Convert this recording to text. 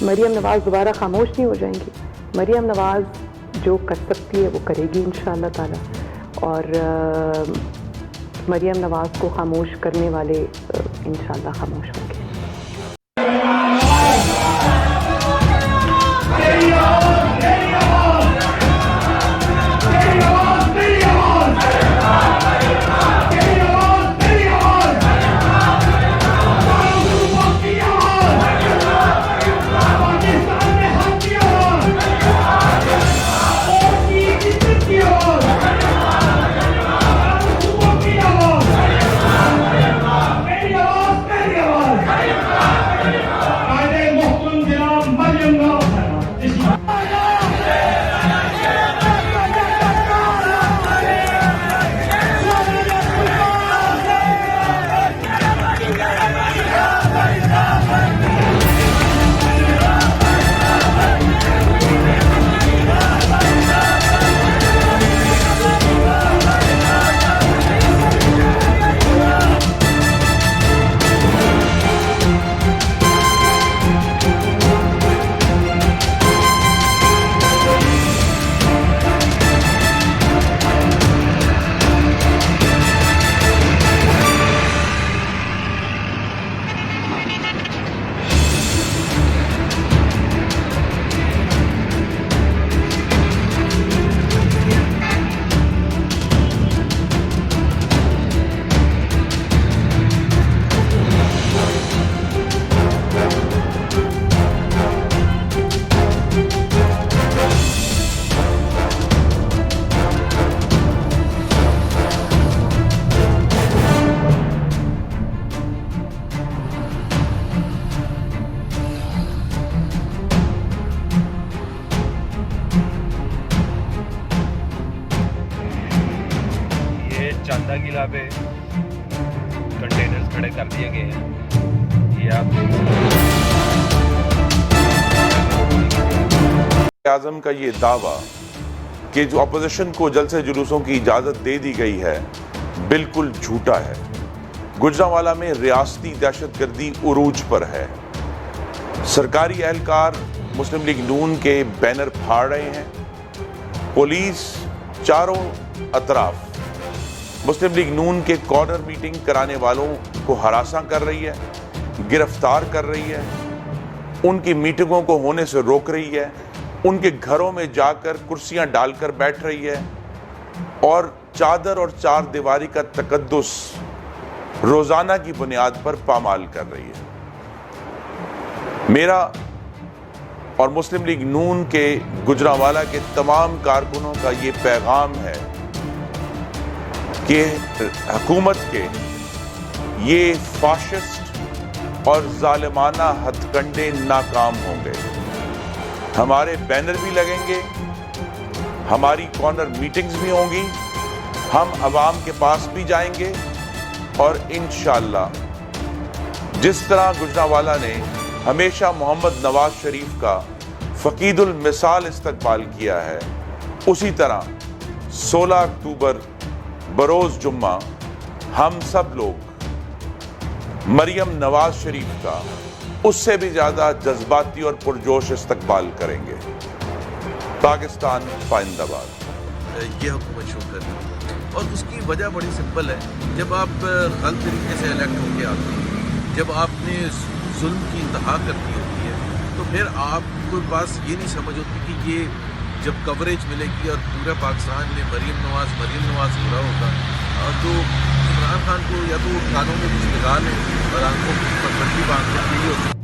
مریم نواز دوبارہ خاموش نہیں ہو جائیں گی. مریم نواز جو کر سکتی ہے وہ کرے گی انشاءاللہ تعالی, اور مریم نواز کو خاموش کرنے والے انشاءاللہ خاموش ہوں گے. چاندہ قلعہ پہ کنٹینرز کھڑے کر دیے گئے ہیں. یہ آپ اعظم کا یہ دعویٰ کہ جو اپوزیشن کو جلسے جلوسوں کی اجازت دے دی گئی ہے بالکل جھوٹا ہے. گجرانوالہ میں ریاستی دہشت گردی عروج پر ہے. سرکاری اہلکار مسلم لیگ نون کے بینر پھاڑ رہے ہیں. پولیس چاروں اطراف مسلم لیگ نون کے کارنر میٹنگ کرانے والوں کو ہراساں کر رہی ہے, گرفتار کر رہی ہے, ان کی میٹنگوں کو ہونے سے روک رہی ہے, ان کے گھروں میں جا کر کرسیاں ڈال کر بیٹھ رہی ہے, اور چادر اور چار دیواری کا تقدس روزانہ کی بنیاد پر پامال کر رہی ہے. میرا اور مسلم لیگ نون کے گجرانوالہ کے تمام کارکنوں کا یہ پیغام ہے کہ حکومت کے یہ فاشسٹ اور ظالمانہ ہتھ کنڈے ناکام ہوں گے. ہمارے بینر بھی لگیں گے, ہماری کارنر میٹنگز بھی ہوں گی, ہم عوام کے پاس بھی جائیں گے, اور انشاءاللہ جس طرح گجرانوالہ نے ہمیشہ محمد نواز شریف کا فقید المثال استقبال کیا ہے, اسی طرح 16 اکتوبر بروز جمعہ ہم سب لوگ مریم نواز شریف کا اس سے بھی زیادہ جذباتی اور پرجوش استقبال کریں گے. پاکستان پائندہ باد. یہ حکومت شو کر رہی ہے اور اس کی وجہ بڑی سمپل ہے. جب آپ غلط طریقے سے الیکٹ ہو کے آتے ہیں, جب آپ نے ظلم کی انتہا کرنی ہوتی ہے, تو پھر آپ کو پاس یہ نہیں سمجھ ہوتی کہ یہ جب کوریج ملے گی اور پورا پاکستان میں مریم نواز ہو رہا ہوگا, تو عمران خان کو یا تو کانوں میں کچھ لگا لیں اور آنکھوں پر پٹی باندھ کر